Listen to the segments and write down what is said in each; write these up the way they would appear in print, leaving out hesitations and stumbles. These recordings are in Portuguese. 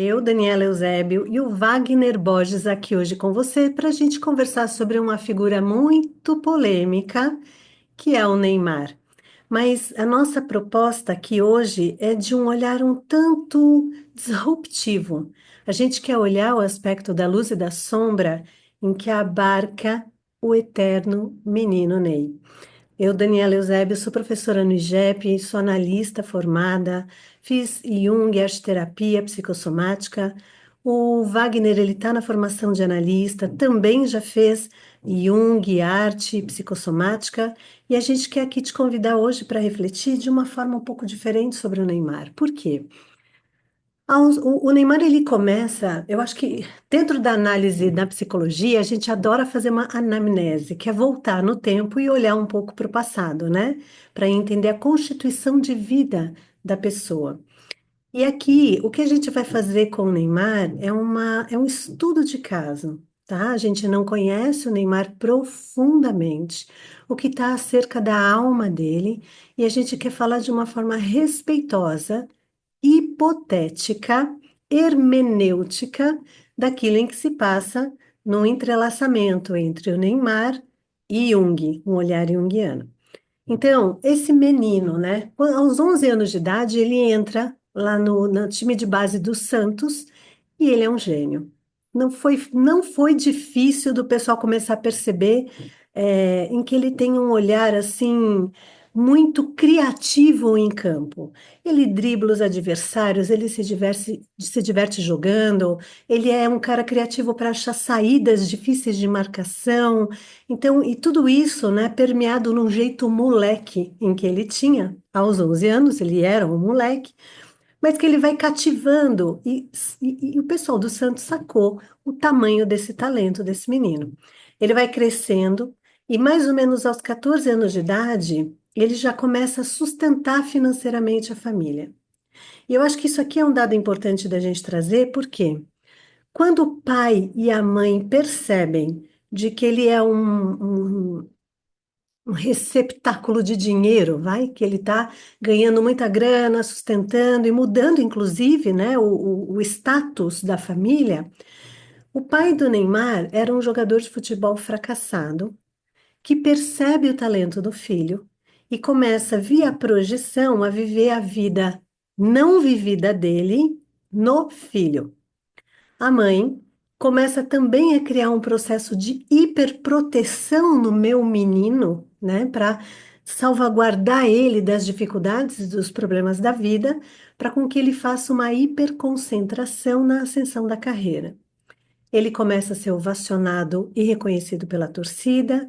Eu, Daniela Eusébio e o Wagner Borges aqui hoje com você para a gente conversar sobre uma figura muito polêmica, que é o Neymar. Mas a nossa proposta aqui hoje é de um olhar um tanto disruptivo. A gente quer olhar o aspecto da luz e da sombra em que abarca o eterno menino Ney. Eu, Daniela Eusébio, sou professora no IGEP, sou analista formada, fiz Jung, arte-terapia, psicossomática. O Wagner, ele está na formação de analista, também já fez Jung, arte, psicossomática, e a gente quer aqui te convidar hoje para refletir de uma forma um pouco diferente sobre o Neymar. Por quê? O Neymar, ele começa, eu acho que dentro da análise da psicologia, a gente adora fazer uma anamnese, que é voltar no tempo e olhar um pouco para o passado, né? Para entender a constituição de vida da pessoa. E aqui, o que a gente vai fazer com o Neymar é um estudo de caso, tá? A gente não conhece o Neymar profundamente, o que está acerca da alma dele, e a gente quer falar de uma forma respeitosa, hipotética, hermenêutica daquilo em que se passa no entrelaçamento entre o Neymar e Jung, um olhar junguiano. Então, esse menino, né, aos 11 anos de idade, ele entra lá no time de base do Santos e ele é um gênio. Não foi difícil do pessoal começar a perceber em que ele tem um olhar assim muito criativo em campo. Ele dribla os adversários, ele se diverte jogando, ele é um cara criativo para achar saídas difíceis de marcação. Então, e tudo isso, né, permeado num jeito moleque em que ele tinha, aos 11 anos, ele era um moleque, mas que ele vai cativando, e o pessoal do Santos sacou o tamanho desse talento desse menino. Ele vai crescendo, e mais ou menos aos 14 anos de idade, ele já começa a sustentar financeiramente a família. E eu acho que isso aqui é um dado importante da gente trazer, porque quando o pai e a mãe percebem de que ele é um receptáculo de dinheiro, vai, que ele está ganhando muita grana, sustentando e mudando, inclusive, né, o status da família. O pai do Neymar era um jogador de futebol fracassado que percebe o talento do filho e começa, via projeção, a viver a vida não vivida dele no filho. A mãe começa também a criar um processo de hiperproteção no meu menino, né, para salvaguardar ele das dificuldades, dos problemas da vida, para com que ele faça uma hiperconcentração na ascensão da carreira. Ele começa a ser ovacionado e reconhecido pela torcida,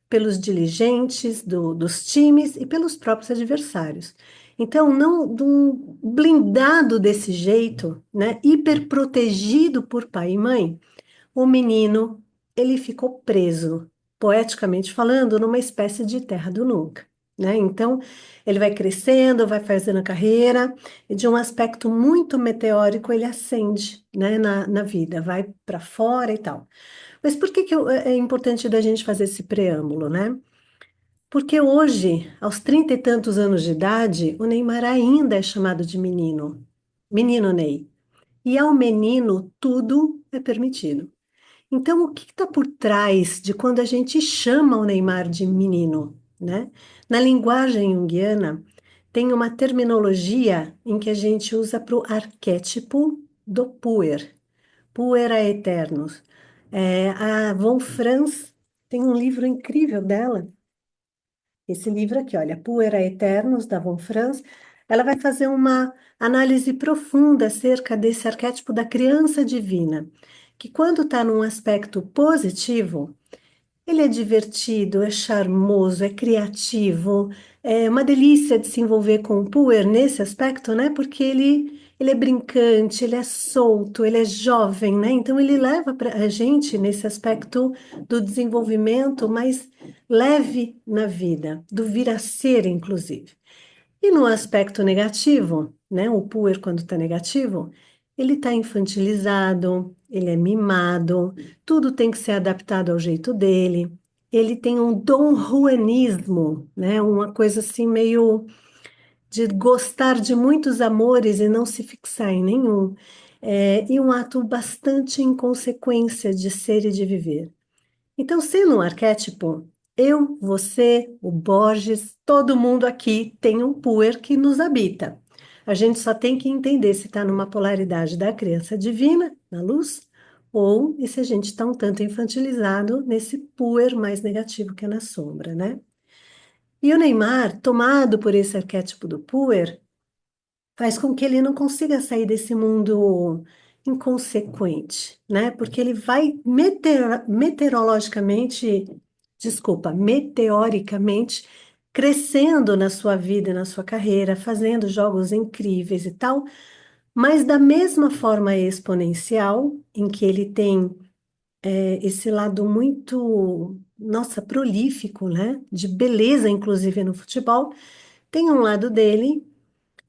pelos dirigentes dos times e pelos próprios adversários. Então, não blindado desse jeito, né, hiperprotegido por pai e mãe, o menino ele ficou preso, poeticamente falando, numa espécie de terra do nunca, né? Então, ele vai crescendo, vai fazendo a carreira, e de um aspecto muito meteórico, ele ascende, né, na vida, vai para fora e tal. Mas por que é importante da gente fazer esse preâmbulo, né? Porque hoje, aos 30 e tantos anos de idade, o Neymar ainda é chamado de menino, menino Ney. E ao menino tudo é permitido. Então, o que está por trás de quando a gente chama o Neymar de menino, né? Na linguagem junguiana, tem uma terminologia em que a gente usa para o arquétipo do puer, puera eternos. A Von Franz tem um livro incrível dela, esse livro aqui, olha, Puera Eternos, da Von Franz, ela vai fazer uma análise profunda acerca desse arquétipo da criança divina, que quando está num aspecto positivo, ele é divertido, é charmoso, é criativo, é uma delícia de se envolver com o Puer nesse aspecto, né? Porque ele é brincante, ele é solto, ele é jovem, né? Então ele leva a gente nesse aspecto do desenvolvimento mais leve na vida, do vir a ser, inclusive. E no aspecto negativo, né? O Puer, quando está negativo, ele está infantilizado, ele é mimado, tudo tem que ser adaptado ao jeito dele. Ele tem um dom juanismo, né? Uma coisa assim meio de gostar de muitos amores e não se fixar em nenhum. e um ato bastante inconsequência de ser e de viver. Então, sendo um arquétipo, eu, você, o Borges, todo mundo aqui tem um puer que nos habita. A gente só tem que entender se está numa polaridade da criança divina, na luz, ou e se a gente está um tanto infantilizado nesse puer mais negativo que é na sombra, né? E o Neymar, tomado por esse arquétipo do puer, faz com que ele não consiga sair desse mundo inconsequente, né? Porque ele vai meteoricamente crescendo na sua vida e na sua carreira, fazendo jogos incríveis e tal, mas da mesma forma exponencial, em que ele tem esse lado muito, nossa, prolífico, né? De beleza, inclusive no futebol, tem um lado dele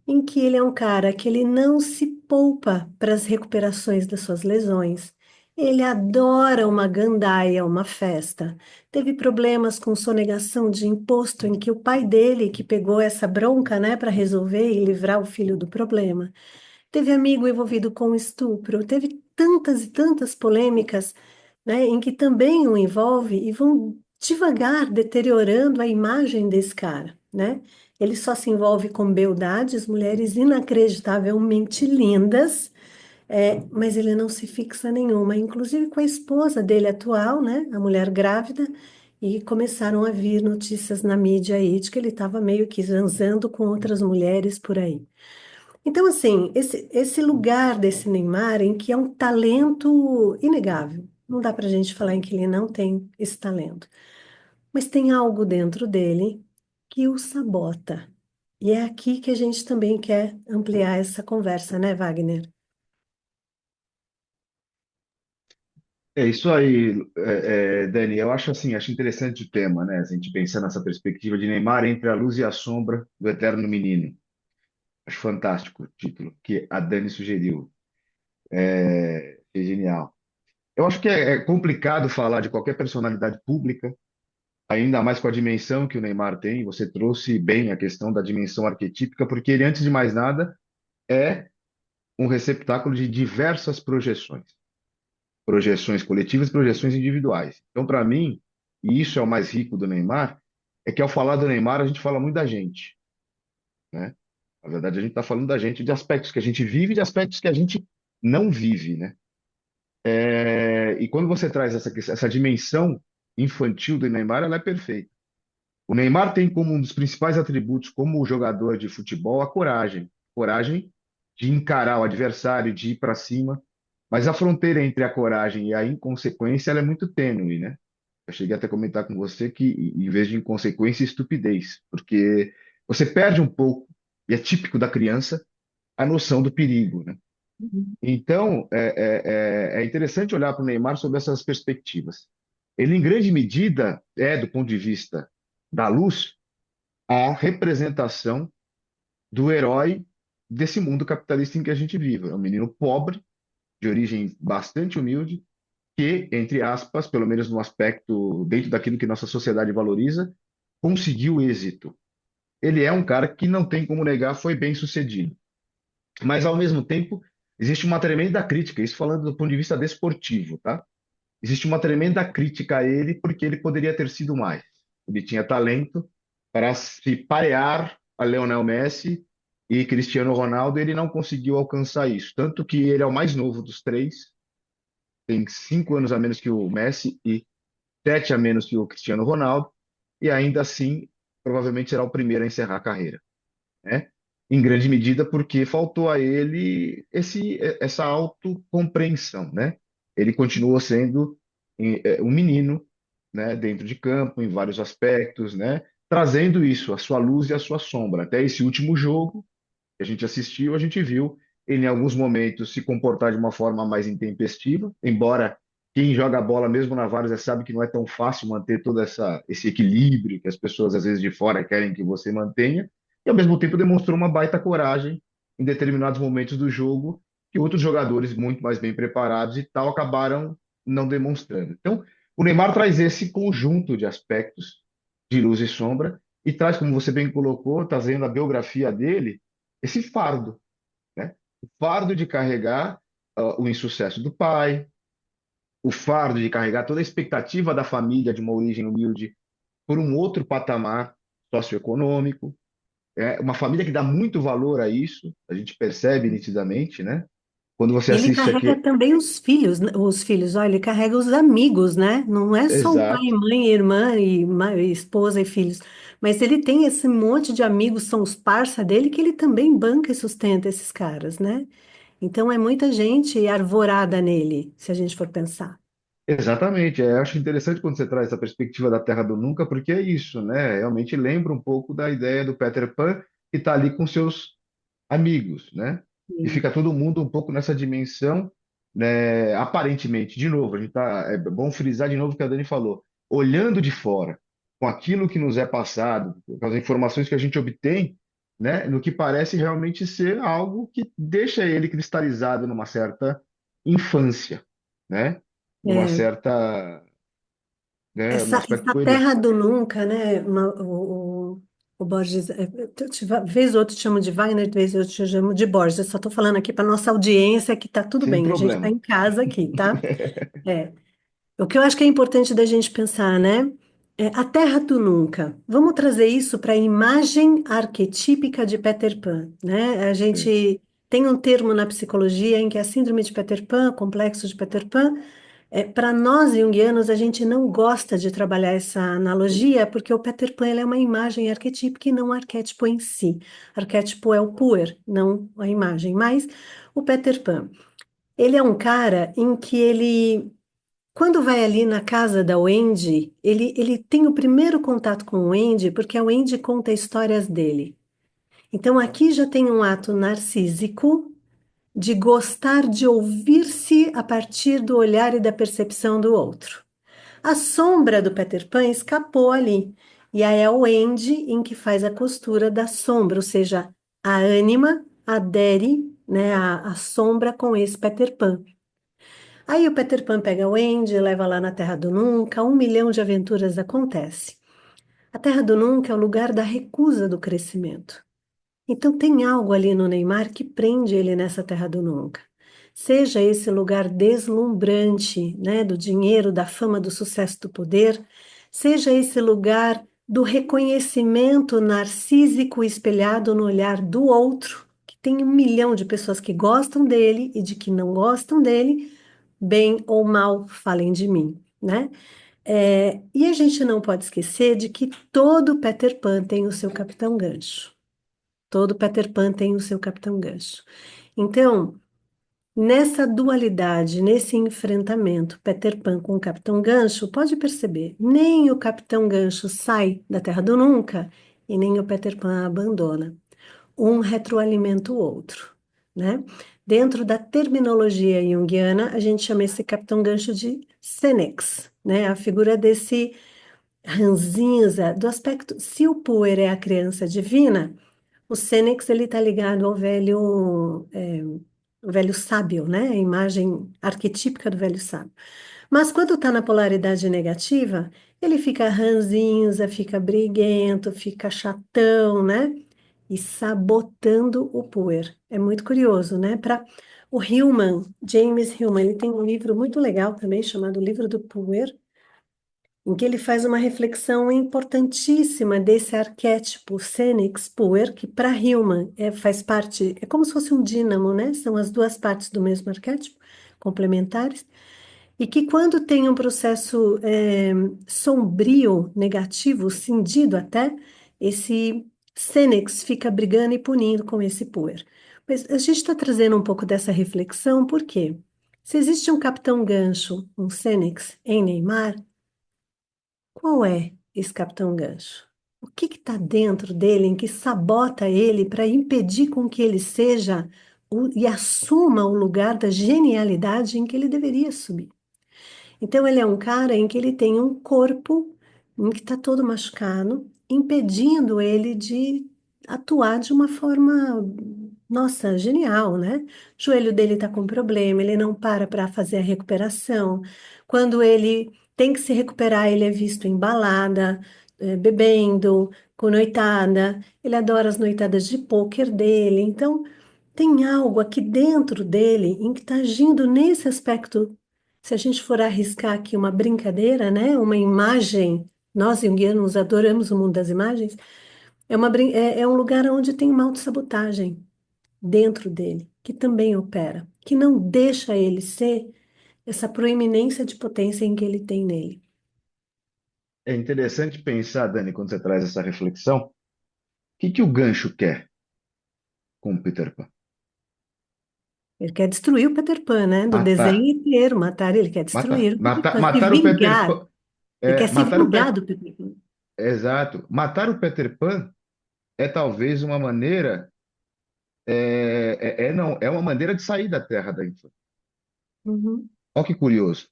em que ele é um cara que ele não se poupa para as recuperações das suas lesões. Ele adora uma gandaia, uma festa. Teve problemas com sonegação de imposto, em que o pai dele, que pegou essa bronca, né, para resolver e livrar o filho do problema, teve amigo envolvido com estupro, teve tantas e tantas polêmicas, né, em que também o envolve e vão devagar deteriorando a imagem desse cara, né? Ele só se envolve com beldades, mulheres inacreditavelmente lindas, mas ele não se fixa nenhuma, inclusive com a esposa dele atual, né, a mulher grávida, e começaram a vir notícias na mídia aí de que ele estava meio que zanzando com outras mulheres por aí. Então, assim, esse lugar desse Neymar, em que é um talento inegável, não dá para a gente falar em que ele não tem esse talento, mas tem algo dentro dele que o sabota. E é aqui que a gente também quer ampliar essa conversa, né, Wagner? É isso aí, Dani. Eu acho assim, acho interessante o tema, né? A gente pensar nessa perspectiva de Neymar entre a luz e a sombra do eterno menino. Acho fantástico o título que a Dani sugeriu. É genial. Eu acho que é complicado falar de qualquer personalidade pública, ainda mais com a dimensão que o Neymar tem. Você trouxe bem a questão da dimensão arquetípica, porque ele, antes de mais nada, é um receptáculo de diversas projeções. Projeções coletivas, projeções individuais. Então, para mim, e isso é o mais rico do Neymar, é que ao falar do Neymar, a gente fala muito da gente, né? Na verdade, a gente está falando da gente, de aspectos que a gente vive e de aspectos que a gente não vive, né? E quando você traz essa dimensão infantil do Neymar, ela é perfeita. O Neymar tem como um dos principais atributos, como jogador de futebol, a coragem. Coragem de encarar o adversário, de ir para cima. Mas a fronteira entre a coragem e a inconsequência, ela é muito tênue, né? Eu cheguei até a comentar com você que, em vez de inconsequência, estupidez, porque você perde um pouco, e é típico da criança, a noção do perigo, né? Então, é interessante olhar para o Neymar sob essas perspectivas. Ele, em grande medida, é, do ponto de vista da luz, a representação do herói desse mundo capitalista em que a gente vive. É um menino pobre, de origem bastante humilde, que, entre aspas, pelo menos no aspecto, dentro daquilo que nossa sociedade valoriza, conseguiu êxito. Ele é um cara que não tem como negar, foi bem sucedido. Mas, ao mesmo tempo, existe uma tremenda crítica, isso falando do ponto de vista desportivo, tá? Existe uma tremenda crítica a ele porque ele poderia ter sido mais. Ele tinha talento para se parear a Lionel Messi e Cristiano Ronaldo, e ele não conseguiu alcançar isso. Tanto que ele é o mais novo dos três, tem 5 anos a menos que o Messi e 7 a menos que o Cristiano Ronaldo, e ainda assim provavelmente será o primeiro a encerrar a carreira, né? Em grande medida porque faltou a ele essa autocompreensão, né? Ele continuou sendo um menino, né, dentro de campo, em vários aspectos, né? Trazendo isso, a sua luz e a sua sombra. Até esse último jogo que a gente assistiu, a gente viu ele em alguns momentos se comportar de uma forma mais intempestiva, embora quem joga bola mesmo na várzea sabe que não é tão fácil manter todo esse equilíbrio que as pessoas às vezes de fora querem que você mantenha, e ao mesmo tempo demonstrou uma baita coragem em determinados momentos do jogo que outros jogadores muito mais bem preparados e tal acabaram não demonstrando. Então, o Neymar traz esse conjunto de aspectos de luz e sombra e traz, como você bem colocou, trazendo a biografia dele, esse fardo, né? O fardo de carregar. o insucesso do pai, o fardo de carregar toda a expectativa da família de uma origem humilde por um outro patamar socioeconômico. É uma família que dá muito valor a isso, a gente percebe nitidamente, né? Quando você E ele assiste carrega aqui. também os filhos, né? Os filhos, olha, ele carrega os amigos, né? Não é só o pai, Exato, mãe, irmã e esposa e filhos, mas ele tem esse monte de amigos, são os parça dele, que ele também banca e sustenta esses caras, né? Então é muita gente arvorada nele, se a gente for pensar. exatamente. É, eu acho interessante quando você traz essa perspectiva da Terra do Nunca, porque é isso, né? Realmente lembra um pouco da ideia do Peter Pan, que está ali com seus amigos, né? E Sim. fica todo mundo um pouco nessa dimensão, né? Aparentemente, de novo, a gente tá, é bom frisar de novo o que a Dani falou, olhando de fora, com aquilo que nos é passado, com as informações que a gente obtém, né? No que parece realmente ser algo que deixa ele cristalizado numa certa infância, né? Numa É, certa, né? Um aspecto essa coelho. terra do nunca, né? O Borges, vez ou outra te chamo de Wagner, vez ou outra te chamo de Borges. Eu só estou falando aqui para nossa audiência que tá tudo Sem bem, a gente está problema. em casa aqui, tá? É. O que eu acho que é importante da gente pensar, né? É a terra do nunca. Vamos trazer isso para a imagem arquetípica de Peter Pan, né? A Sim. gente tem um termo na psicologia em que a síndrome de Peter Pan, complexo de Peter Pan, para nós junguianos, a gente não gosta de trabalhar essa analogia porque o Peter Pan ele é uma imagem arquetípica e não um arquétipo em si. Arquétipo é o puer, não a imagem. Mas o Peter Pan, ele é um cara em que ele quando vai ali na casa da Wendy, ele tem o primeiro contato com o Wendy, porque a Wendy conta histórias dele. Então aqui já tem um ato narcísico de gostar de ouvir-se a partir do olhar e da percepção do outro. A sombra do Peter Pan escapou ali, e aí é o Wendy em que faz a costura da sombra, ou seja, a ânima adere, né, a sombra com esse Peter Pan. Aí o Peter Pan pega o Andy, leva lá na Terra do Nunca, 1 milhão de aventuras acontece. A Terra do Nunca é o lugar da recusa do crescimento. Então tem algo ali no Neymar que prende ele nessa Terra do Nunca. Seja esse lugar deslumbrante, né, do dinheiro, da fama, do sucesso, do poder, seja esse lugar do reconhecimento narcísico espelhado no olhar do outro, que tem 1 milhão de pessoas que gostam dele e de que não gostam dele, bem ou mal, falem de mim, né? E a gente não pode esquecer de que todo Peter Pan tem o seu Capitão Gancho. Todo Peter Pan tem o seu Capitão Gancho. Então, nessa dualidade, nesse enfrentamento, Peter Pan com o Capitão Gancho, pode perceber, nem o Capitão Gancho sai da Terra do Nunca e nem o Peter Pan abandona. Um retroalimenta o outro, né? Dentro da terminologia junguiana, a gente chama esse Capitão Gancho de Senex, né? A figura desse ranzinza, do aspecto, se o Puer é a criança divina, o Sênex ele está ligado ao velho sábio, né? A imagem arquetípica do velho sábio. Mas quando está na polaridade negativa, ele fica ranzinza, fica briguento, fica chatão, né? E sabotando o puer. É muito curioso, né? Para o Hillman, James Hillman, ele tem um livro muito legal também chamado Livro do Puer, em que ele faz uma reflexão importantíssima desse arquétipo Fênix Puer, que para Hillman faz parte, é como se fosse um dínamo, né? São as duas partes do mesmo arquétipo, complementares, e que quando tem um processo sombrio, negativo, cindido até, esse Fênix fica brigando e punindo com esse Puer. Mas a gente está trazendo um pouco dessa reflexão, por quê? Se existe um Capitão Gancho, um Fênix em Neymar, qual é esse Capitão Gancho? O que está dentro dele em que sabota ele para impedir com que ele seja e assuma o lugar da genialidade em que ele deveria subir? Então, ele é um cara em que ele tem um corpo em que está todo machucado, impedindo ele de atuar de uma forma, nossa, genial, né? O joelho dele está com problema, ele não para fazer a recuperação. Quando ele tem que se recuperar, ele é visto em balada, bebendo, com noitada. Ele adora as noitadas de pôquer dele. Então, tem algo aqui dentro dele em que está agindo nesse aspecto. Se a gente for arriscar aqui uma brincadeira, né? Uma imagem, nós junguianos adoramos o mundo das imagens, é um lugar onde tem uma autossabotagem dentro dele, que também opera, que não deixa ele ser essa proeminência de potência em que ele tem nele. É interessante pensar, Dani, quando você traz essa reflexão, o que que o gancho quer com o Peter Pan? Ele quer destruir o Peter Pan, né? Do desenho Matar, inteiro, matar ele, quer matar, destruir o Peter matar, Pan, se matar o Peter vingar. Pan, Ele quer se matar o vingar Pet, do Peter Pan. exato, matar o Peter Pan é talvez uma maneira, não, é uma maneira de sair da Terra da infância. Uhum, Olha que curioso.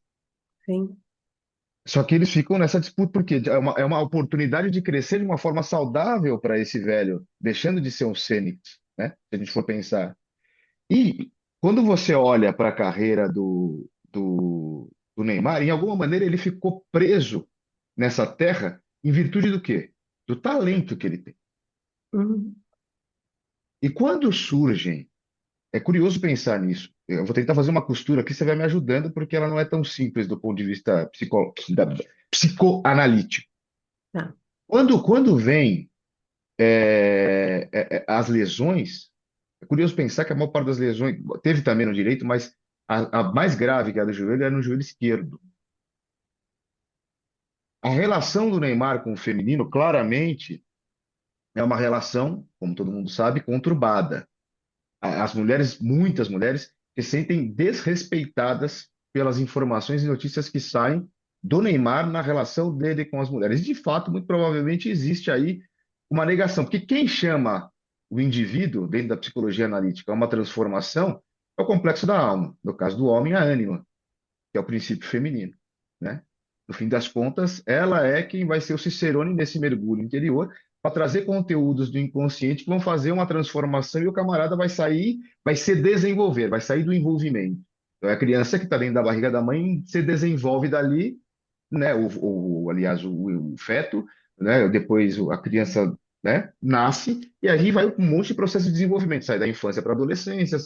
sim. Só que eles ficam nessa disputa porque é uma oportunidade de crescer de uma forma saudável para esse velho, deixando de ser um Fênix, né? Se a gente for pensar. E quando você olha para a carreira do Neymar, em alguma maneira ele ficou preso nessa terra em virtude do quê? Do talento que ele tem. Uhum, E quando surgem, é curioso pensar nisso. Eu vou tentar fazer uma costura aqui, você vai me ajudando, porque ela não é tão simples do ponto de vista psicoanalítico. tá. Quando vem as lesões, é curioso pensar que a maior parte das lesões, teve também no direito, mas a mais grave, que é a do joelho, é no joelho esquerdo. A relação do Neymar com o feminino, claramente, é uma relação, como todo mundo sabe, conturbada. As mulheres, muitas mulheres, se sentem desrespeitadas pelas informações e notícias que saem do Neymar na relação dele com as mulheres. De fato, muito provavelmente existe aí uma negação, porque quem chama o indivíduo, dentro da psicologia analítica, a uma transformação, é o complexo da alma. No caso do homem, a ânima, que é o princípio feminino, né? No fim das contas, ela é quem vai ser o cicerone nesse mergulho interior para trazer conteúdos do inconsciente que vão fazer uma transformação e o camarada vai sair, vai se desenvolver, vai sair do envolvimento. Então, é a criança que está dentro da barriga da mãe se desenvolve dali, né? Aliás, o feto, né? Depois a criança, né? Nasce e aí vai um monte de processo de desenvolvimento, sai da infância para a adolescência.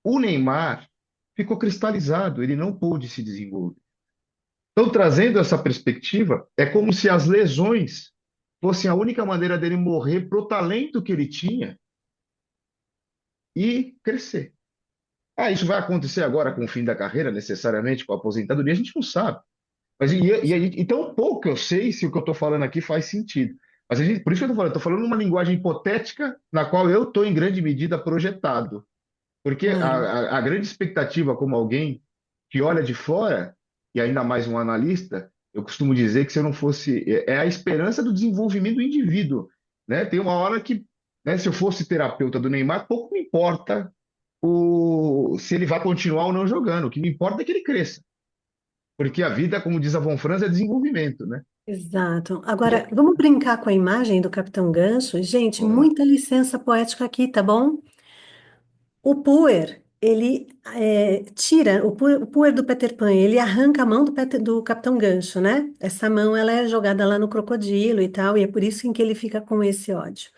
O Neymar ficou cristalizado, ele não pôde se desenvolver. Então, trazendo essa perspectiva, é como se as lesões fossem a única maneira dele morrer pro talento que ele tinha e crescer. Ah, isso vai acontecer agora com o fim da carreira, necessariamente, com a aposentadoria? A gente não sabe. Mas então, pouco eu sei se o que eu estou falando aqui faz sentido. Mas por isso que eu estou falando uma linguagem hipotética na qual eu estou, em grande medida, projetado. Porque Claro. a grande expectativa, como alguém que olha de fora, e ainda mais um analista, eu costumo dizer que se eu não fosse. É a esperança do desenvolvimento do indivíduo. Né? Tem uma hora que, né, se eu fosse terapeuta do Neymar, pouco me importa se ele vai continuar ou não jogando. O que me importa é que ele cresça. Porque a vida, como diz a Von Franz, é desenvolvimento. Né? Exato. E Agora, vamos brincar com a imagem do Capitão Gancho? Gente, bora lá. muita licença poética aqui, tá bom? O Puer, ele tira, o Puer do Peter Pan, ele arranca a mão do Capitão Gancho, né? Essa mão, ela é jogada lá no crocodilo e tal, e é por isso em que ele fica com esse ódio.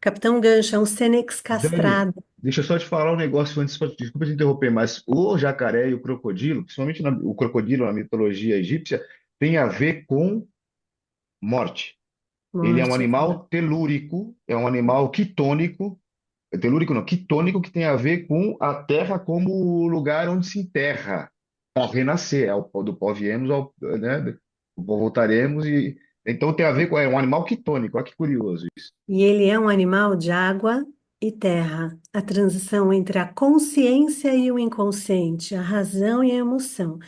Capitão Gancho é um Fênix Dani, castrado. deixa eu só te falar um negócio antes, desculpa te interromper, mas o jacaré e o crocodilo, principalmente o crocodilo na mitologia egípcia, tem a ver com morte. Ele é um Morte. animal telúrico, é um animal quitônico, telúrico não, quitônico, que tem a ver com a terra como o lugar onde se enterra para renascer. Do pó viemos, né, do pó voltaremos, e então tem a ver com, é um animal quitônico, olha que curioso isso. E ele é um animal de água e terra, a transição entre a consciência e o inconsciente, a razão e a emoção.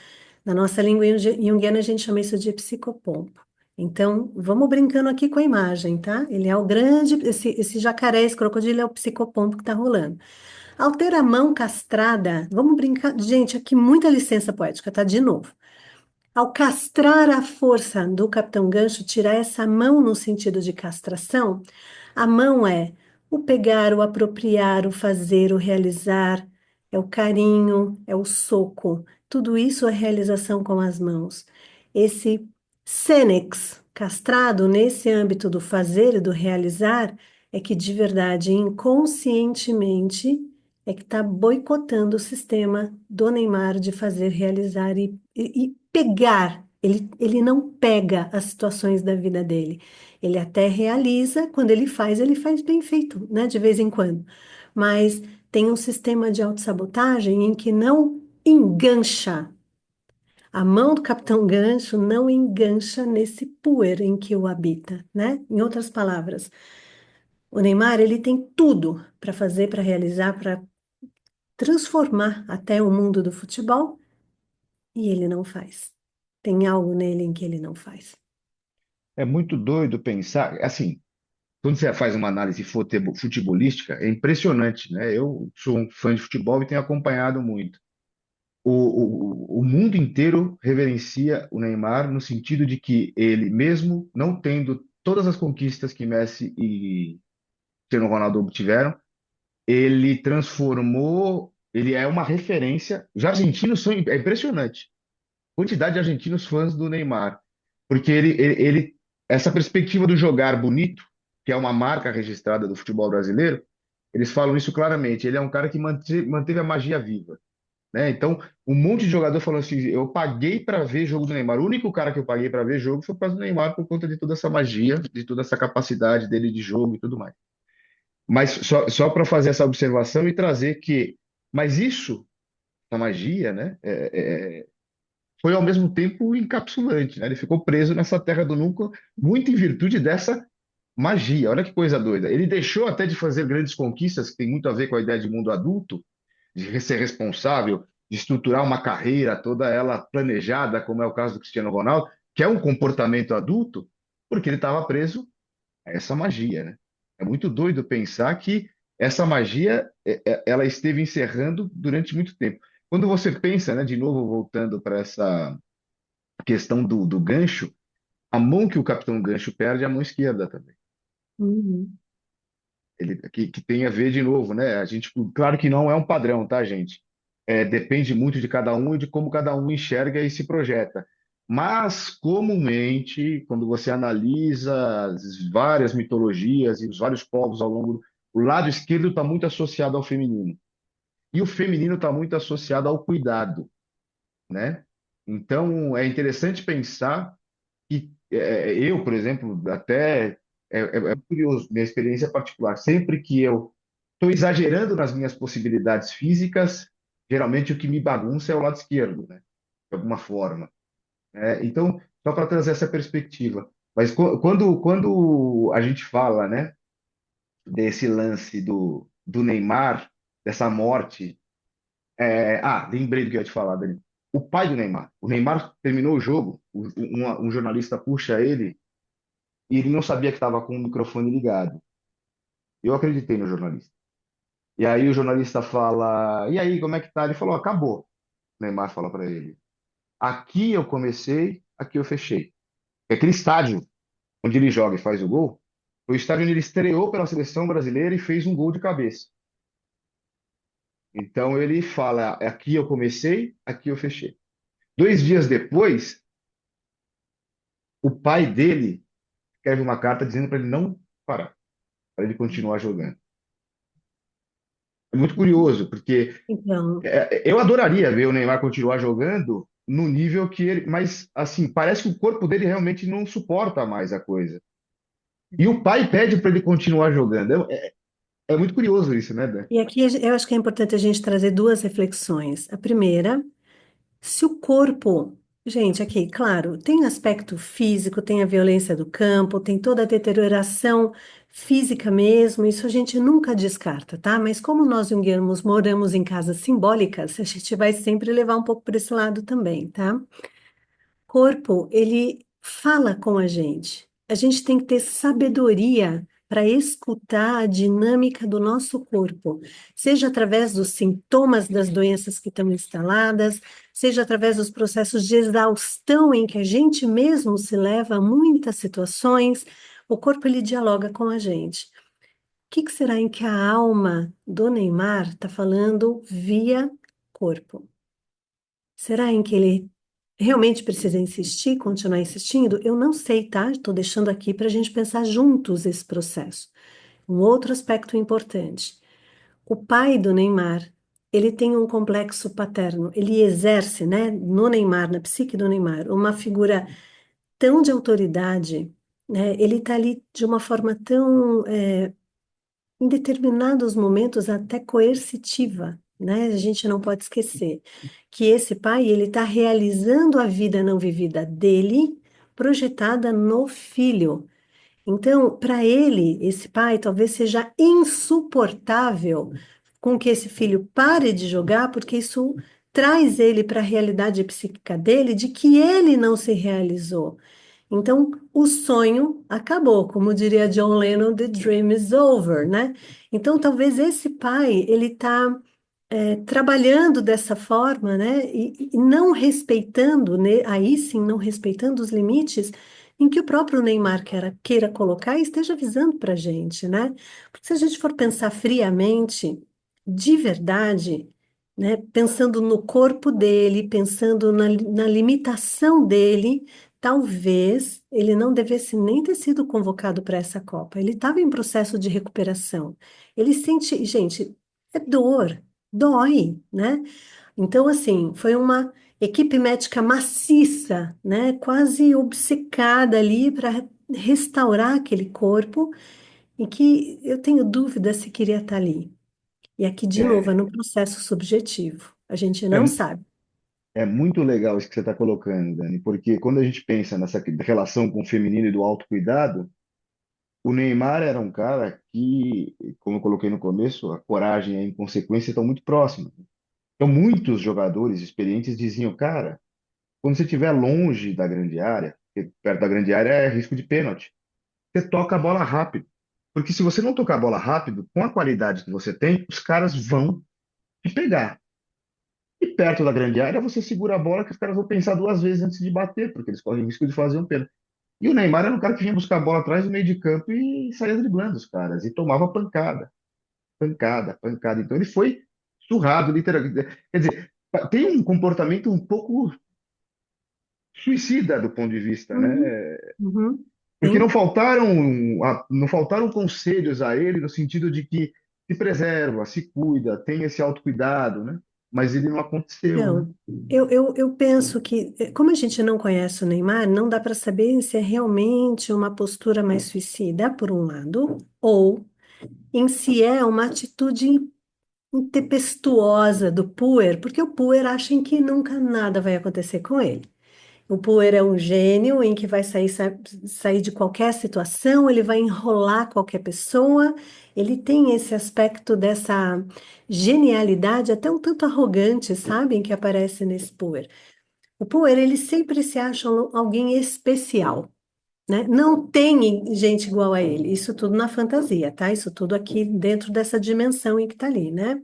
Na nossa língua junguiana, a gente chama isso de psicopompo. Então, vamos brincando aqui com a imagem, tá? Ele é o grande, esse jacaré, esse crocodilo é o psicopompo que está rolando. Ao ter a mão castrada, vamos brincar. Gente, aqui muita licença poética, tá? De novo. Ao castrar a força do Capitão Gancho, tirar essa mão no sentido de castração, a mão é o pegar, o apropriar, o fazer, o realizar, é o carinho, é o soco. Tudo isso é realização com as mãos. Esse Senex, castrado nesse âmbito do fazer e do realizar, é que de verdade, inconscientemente, é que está boicotando o sistema do Neymar de fazer, realizar e pegar. Ele não pega as situações da vida dele. Ele até realiza, quando ele faz bem feito, né, de vez em quando. Mas tem um sistema de autossabotagem em que não engancha. A mão do Capitão Gancho não engancha nesse puer em que o habita, né? Em outras palavras, o Neymar, ele tem tudo para fazer, para realizar, para transformar até o mundo do futebol e ele não faz. Tem algo nele em que ele não faz. É muito doido pensar, assim, quando você faz uma análise futebolística, é impressionante, né? Eu sou um fã de futebol e tenho acompanhado muito. O mundo inteiro reverencia o Neymar no sentido de que ele, mesmo não tendo todas as conquistas que Messi e Cristiano Ronaldo obtiveram, ele transformou, ele é uma referência. Os argentinos são, é impressionante, a quantidade de argentinos fãs do Neymar, porque essa perspectiva do jogar bonito, que é uma marca registrada do futebol brasileiro, eles falam isso claramente. Ele é um cara que manteve a magia viva, né? Então, um monte de jogador falou assim: eu paguei para ver jogo do Neymar. O único cara que eu paguei para ver jogo foi por causa do Neymar, por conta de toda essa magia, de toda essa capacidade dele de jogo e tudo mais. Mas só para fazer essa observação e trazer que, mas isso, a magia, né? Foi ao mesmo tempo encapsulante, né? Ele ficou preso nessa terra do nunca, muito em virtude dessa magia. Olha que coisa doida. Ele deixou até de fazer grandes conquistas, que tem muito a ver com a ideia de mundo adulto, de ser responsável, de estruturar uma carreira toda ela planejada, como é o caso do Cristiano Ronaldo, que é um comportamento adulto, porque ele estava preso a essa magia, né? É muito doido pensar que essa magia ela esteve encerrando durante muito tempo. Quando você pensa, né, de novo voltando para essa questão do gancho, a mão que o Capitão Gancho perde é a mão esquerda também. Uhum. Que tem a ver de novo, né? A gente, claro que não é um padrão, tá, gente? Depende muito de cada um e de como cada um enxerga e se projeta. Mas, comumente, quando você analisa as várias mitologias e os vários povos ao longo, o lado esquerdo está muito associado ao feminino. E o feminino está muito associado ao cuidado, né? Então, é interessante pensar que eu, por exemplo, até é curioso, minha experiência particular, sempre que eu estou exagerando nas minhas possibilidades físicas, geralmente o que me bagunça é o lado esquerdo, né? De alguma forma. Então, só para trazer essa perspectiva. Mas quando a gente fala, né, desse lance do Neymar, dessa morte, lembrei do que eu ia te falar, Dani. O pai do Neymar. O Neymar terminou o jogo, um jornalista puxa ele e ele não sabia que estava com o microfone ligado. Eu acreditei no jornalista. E aí o jornalista fala: E aí, como é que tá? Ele falou: Acabou. O Neymar fala para ele: Aqui eu comecei, aqui eu fechei. É aquele estádio onde ele joga e faz o gol, foi o estádio onde ele estreou pela seleção brasileira e fez um gol de cabeça. Então ele fala: Aqui eu comecei, aqui eu fechei. 2 dias depois, o pai dele escreve uma carta dizendo para ele não parar, para ele continuar jogando. É muito curioso, porque Então, eu adoraria ver o Neymar continuar jogando no nível que ele. Mas, assim, parece que o corpo dele realmente não suporta mais a coisa. E o pai pede para ele continuar jogando. É muito curioso isso, né, Dan? e aqui eu acho que é importante a gente trazer duas reflexões. A primeira, se o corpo, gente, aqui, claro, tem aspecto físico, tem a violência do campo, tem toda a deterioração física mesmo, isso a gente nunca descarta, tá? Mas como nós junguianos moramos em casas simbólicas, a gente vai sempre levar um pouco para esse lado também, tá? Corpo, ele fala com a gente. A gente tem que ter sabedoria para escutar a dinâmica do nosso corpo, seja através dos sintomas das doenças que estão instaladas, seja através dos processos de exaustão em que a gente mesmo se leva a muitas situações, o corpo ele dialoga com a gente. O que que será em que a alma do Neymar está falando via corpo? Será em que ele realmente precisa insistir, continuar insistindo? Eu não sei, tá? Estou deixando aqui para a gente pensar juntos esse processo. Um outro aspecto importante. O pai do Neymar, ele tem um complexo paterno. Ele exerce, né, no Neymar, na psique do Neymar, uma figura tão de autoridade, né? Ele está ali de uma forma tão, em determinados momentos, até coercitiva, né? A gente não pode esquecer que esse pai, ele está realizando a vida não vivida dele, projetada no filho. Então, para ele, esse pai talvez seja insuportável com que esse filho pare de jogar, porque isso traz ele para a realidade psíquica dele de que ele não se realizou. Então, o sonho acabou, como diria John Lennon, the dream is over, né? Então, talvez esse pai, ele está trabalhando dessa forma, né, e não respeitando, né, aí sim, não respeitando os limites em que o próprio Neymar queira colocar e esteja avisando para a gente, né? Porque se a gente for pensar friamente, de verdade, né, pensando no corpo dele, pensando na limitação dele, talvez ele não devesse nem ter sido convocado para essa Copa. Ele estava em processo de recuperação. Ele sente, gente, é dor, dói, né? Então, assim, foi uma equipe médica maciça, né? Quase obcecada ali para restaurar aquele corpo e que eu tenho dúvida se queria estar ali. E aqui, de novo, é É, no processo subjetivo. A gente é, não sabe. é muito legal isso que você está colocando, Dani, porque quando a gente pensa nessa relação com o feminino e do autocuidado, o Neymar era um cara que, como eu coloquei no começo, a coragem e a inconsequência estão muito próximas. Então, muitos jogadores experientes diziam, cara, quando você estiver longe da grande área, porque perto da grande área é risco de pênalti, você toca a bola rápido. Porque se você não tocar a bola rápido, com a qualidade que você tem, os caras vão te pegar. E perto da grande área, você segura a bola que os caras vão pensar duas vezes antes de bater, porque eles correm o risco de fazer um pênalti. E o Neymar era um cara que vinha buscar a bola atrás do meio de campo e saía driblando os caras, e tomava pancada, pancada, pancada. Então ele foi surrado, literalmente. Quer dizer, tem um comportamento um pouco suicida do ponto de vista, né? Uhum, uhum, Porque sim. não faltaram conselhos a ele no sentido de que se preserva, se cuida, tem esse autocuidado, né? Mas ele não aconteceu, né? Então, eu penso que, como a gente não conhece o Neymar, não dá para saber se é realmente uma postura mais suicida, por um lado, ou em si é uma atitude intempestuosa do Puer, porque o Puer acha em que nunca nada vai acontecer com ele. O Puer é um gênio em que vai sair de qualquer situação, ele vai enrolar qualquer pessoa, ele tem esse aspecto dessa genialidade, até um tanto arrogante, sabe, em que aparece nesse Puer. O Puer, ele sempre se acha alguém especial, né? Não tem gente igual a ele, isso tudo na fantasia, tá? Isso tudo aqui dentro dessa dimensão em que tá ali, né?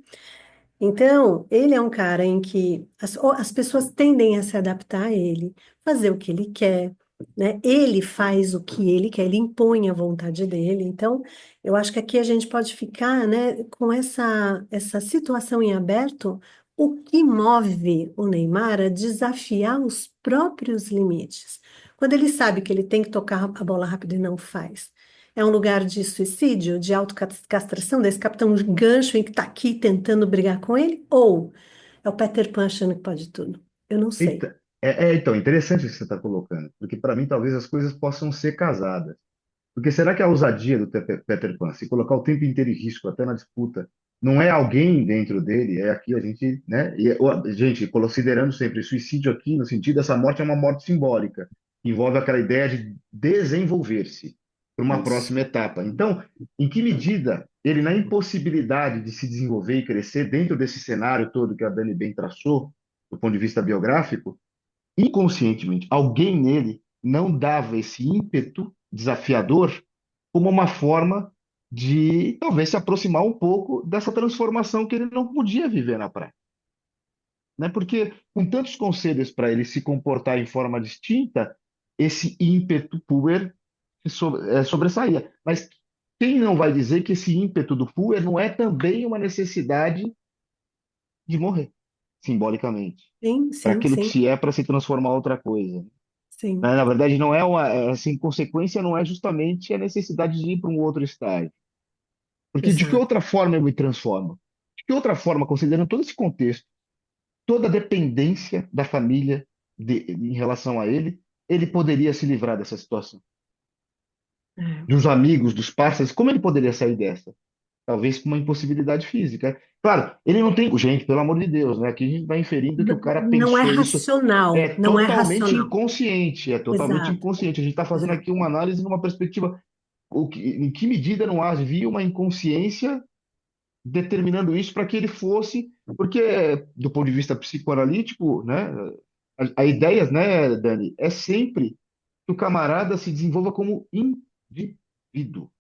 Então, ele é um cara em que as pessoas tendem a se adaptar a ele, fazer o que ele quer, né? Ele faz o que ele quer, ele impõe a vontade dele. Então, eu acho que aqui a gente pode ficar, né, com essa situação em aberto. O que move o Neymar a desafiar os próprios limites? Quando ele sabe que ele tem que tocar a bola rápido e não faz. É um lugar de suicídio, de autocastração, desse capitão gancho em que está aqui tentando brigar com ele? Ou é o Peter Pan achando que pode tudo? Eu não sei. Eita, então, interessante o que você está colocando, porque para mim talvez as coisas possam ser casadas. Porque será que a ousadia do Peter Pan, se colocar o tempo inteiro em risco, até na disputa, não é alguém dentro dele? É aqui a gente, né? Gente, considerando sempre suicídio aqui, no sentido, essa morte é uma morte simbólica, que envolve aquela ideia de desenvolver-se para uma Isso. próxima etapa. Então, em que medida ele, na impossibilidade de se desenvolver e crescer dentro desse cenário todo que a Dani bem traçou, do ponto de vista biográfico, inconscientemente, alguém nele não dava esse ímpeto desafiador como uma forma de talvez se aproximar um pouco dessa transformação que ele não podia viver na praia, né? Porque com tantos conselhos para ele se comportar em forma distinta, esse ímpeto puer sobressaía. Mas quem não vai dizer que esse ímpeto do puer não é também uma necessidade de morrer, simbolicamente, Sim, para sim, aquilo que sim, se é para se transformar em outra coisa? sim. Né? Na verdade, não é uma, assim, consequência não é justamente a necessidade de ir para um outro estágio. Porque de que Exato. outra forma eu me transformo? que outra forma, considerando todo esse contexto, toda a dependência da família em relação a ele poderia se livrar dessa situação? É. Dos amigos, dos parceiros, como ele poderia sair dessa? Talvez com uma impossibilidade física. Claro, ele não tem. Gente, pelo amor de Deus, né? Aqui a gente vai inferindo que o cara Não é pensou isso. É racional, não é totalmente racional. inconsciente, é totalmente Exato, inconsciente. A gente está fazendo exato. aqui uma análise numa perspectiva. Em que medida não havia uma inconsciência determinando isso para que ele fosse. Porque, do ponto de vista psicoanalítico, né? A ideia, né, Dani, é sempre que o camarada se desenvolva como indivíduo.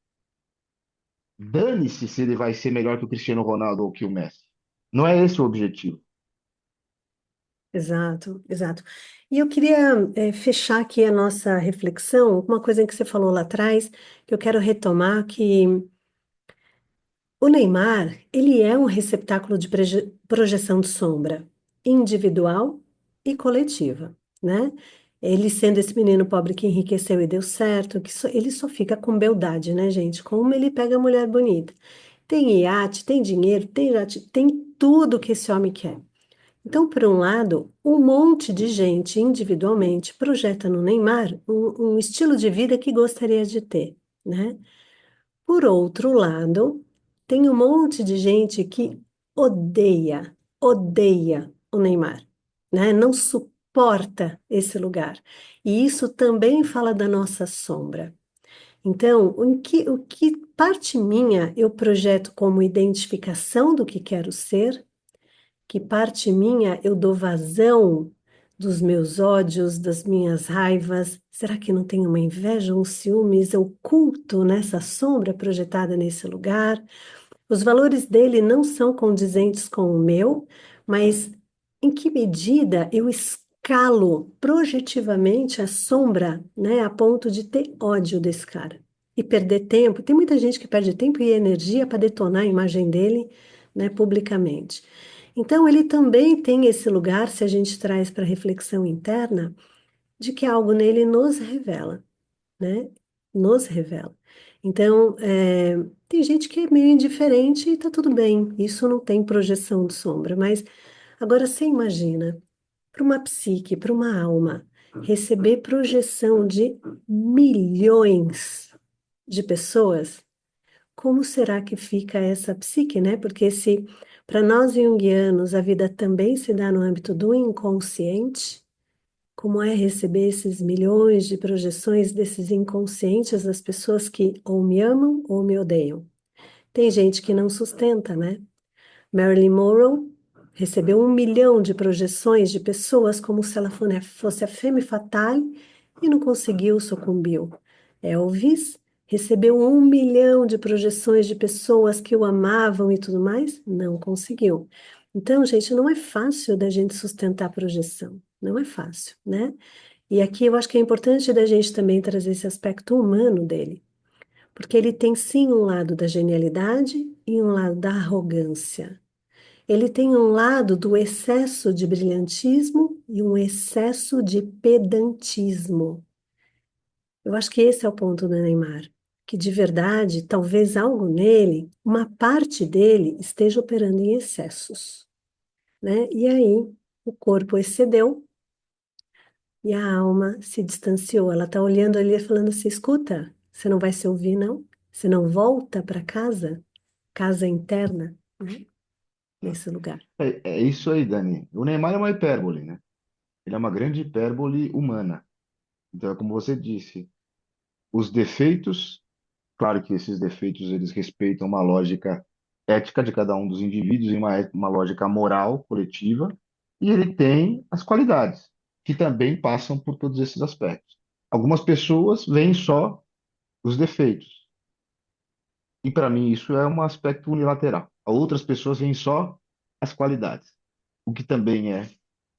Dane-se se ele vai ser melhor que o Cristiano Ronaldo ou que o Messi. Não é esse o objetivo. Exato, exato. E eu queria fechar aqui a nossa reflexão, uma coisa que você falou lá atrás, que eu quero retomar, que o Neymar, ele é um receptáculo de projeção de sombra, individual e coletiva, né? Ele sendo esse menino pobre que enriqueceu e deu certo, ele só fica com beldade, né, gente? Como ele pega a mulher bonita. Tem iate, tem dinheiro, tem iate, tem tudo que esse homem quer. Então, por um lado, um monte de gente individualmente projeta no Neymar um estilo de vida que gostaria de ter, né? Por outro lado, tem um monte de gente que odeia o Neymar, né? Não suporta esse lugar. E isso também fala da nossa sombra. Então, o que parte minha eu projeto como identificação do que quero ser, que parte minha eu dou vazão dos meus ódios, das minhas raivas? Será que não tem uma inveja, um ciúmes oculto nessa sombra projetada nesse lugar? Os valores dele não são condizentes com o meu, mas em que medida eu escalo projetivamente a sombra, né, a ponto de ter ódio desse cara e perder tempo? Tem muita gente que perde tempo e energia para detonar a imagem dele, né, publicamente. Então, ele também tem esse lugar, se a gente traz para reflexão interna, de que algo nele nos revela, né? Nos revela. Então, tem gente que é meio indiferente e tá tudo bem, isso não tem projeção de sombra, mas agora você imagina, para uma psique, para uma alma, receber projeção de milhões de pessoas, como será que fica essa psique, né? Porque se para nós junguianos a vida também se dá no âmbito do inconsciente, como é receber esses milhões de projeções desses inconscientes das pessoas que ou me amam ou me odeiam? Tem gente que não sustenta, né? Marilyn Monroe recebeu 1 milhão de projeções de pessoas como se ela fosse a femme fatale e não conseguiu, sucumbiu. Elvis recebeu 1 milhão de projeções de pessoas que o amavam e tudo mais, não conseguiu. Então, gente, não é fácil da gente sustentar a projeção, não é fácil, né? E aqui eu acho que é importante da gente também trazer esse aspecto humano dele, porque ele tem sim um lado da genialidade e um lado da arrogância. Ele tem um lado do excesso de brilhantismo e um excesso de pedantismo. Eu acho que esse é o ponto do Neymar, que de verdade, talvez algo nele, uma parte dele esteja operando em excessos, né? E aí o corpo excedeu e a alma se distanciou. Ela está olhando ali e falando assim: escuta, você não vai se ouvir, não? Você não volta para casa, casa interna, né? Nesse lugar. É isso aí, Dani. O Neymar é uma hipérbole, né? Ele é uma grande hipérbole humana. Então, é como você disse, os defeitos, claro que esses defeitos eles respeitam uma lógica ética de cada um dos indivíduos e uma lógica moral coletiva, e ele tem as qualidades, que também passam por todos esses aspectos. Algumas pessoas veem só os defeitos, e para mim isso é um aspecto unilateral. Outras pessoas veem só as qualidades, o que também é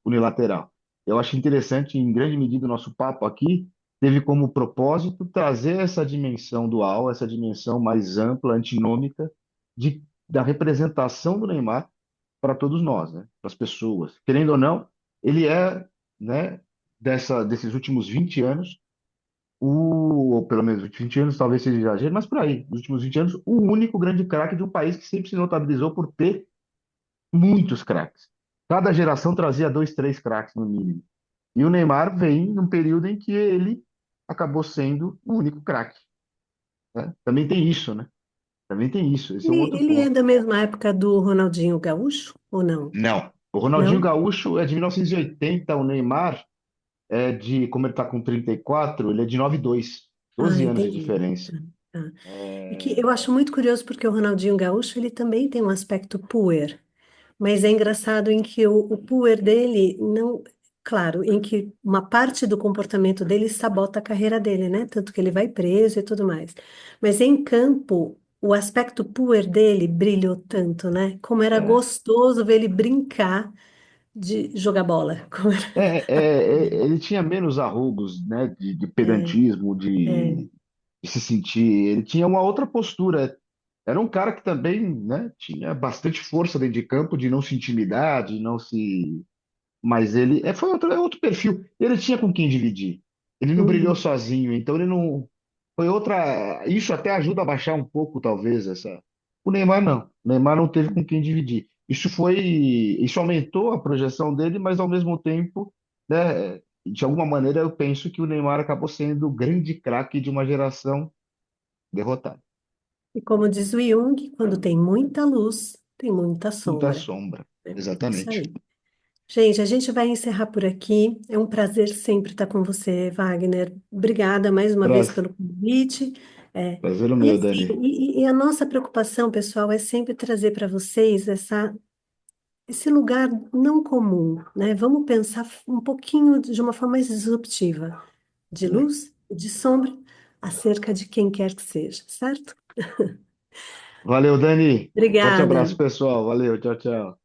unilateral. Eu acho interessante, em grande medida, o nosso papo aqui teve como propósito trazer essa dimensão dual, essa dimensão mais ampla, antinômica, da representação do Neymar para todos nós, né? Para as pessoas. Querendo ou não, ele é, né, desses últimos 20 anos, ou pelo menos 20 anos, talvez seja exagero, mas por aí, nos últimos 20 anos, o único grande craque de um país que sempre se notabilizou por ter muitos craques. Cada geração trazia dois, três craques no mínimo. E o Neymar vem num período em que ele acabou sendo o único craque, né? Também tem isso, né? Também tem isso. Esse é um outro Ele é ponto. da mesma época do Ronaldinho Gaúcho ou não? Não. O Ronaldinho Não? Gaúcho é de 1980, o Neymar é de, como ele está com 34, ele é de 92. Ah, 12 anos de entendi. diferença. Tá. Tá. É que eu É, acho muito curioso porque o Ronaldinho Gaúcho ele também tem um aspecto puer. Mas é engraçado em que o puer dele não, claro, em que uma parte do comportamento dele sabota a carreira dele, né? Tanto que ele vai preso e tudo mais. Mas em campo, o aspecto puer dele brilhou tanto, né? Como era é, gostoso ver ele brincar de jogar bola. Como ele tinha menos arrogos, né, de É, pedantismo, é. de se sentir. Ele tinha uma outra postura. Era um cara que também, né, tinha bastante força dentro de campo, de não se intimidar, de não se. Mas ele foi outro perfil. Ele tinha com quem dividir. Ele não brilhou Uhum. sozinho, então ele não. Foi outra. Isso até ajuda a baixar um pouco, talvez, essa. O Neymar não. O Neymar não teve com quem dividir. Isso foi. Isso aumentou a projeção dele, mas ao mesmo tempo, né, de alguma maneira, eu penso que o Neymar acabou sendo o grande craque de uma geração derrotada. E como diz o Jung, quando tem muita luz, tem muita Muita sombra. sombra. Né? Isso Exatamente. aí. Gente, a gente vai encerrar por aqui. É um prazer sempre estar com você, Wagner. Obrigada mais uma vez Prazer, pelo convite. É, prazer o e meu, assim, Dani. a nossa preocupação, pessoal, é sempre trazer para vocês esse lugar não comum, né? Vamos pensar um pouquinho de uma forma mais disruptiva, de luz, de sombra, acerca de quem quer que seja, certo? Valeu, Dani. Forte Obrigada. abraço, pessoal. Valeu, tchau, tchau.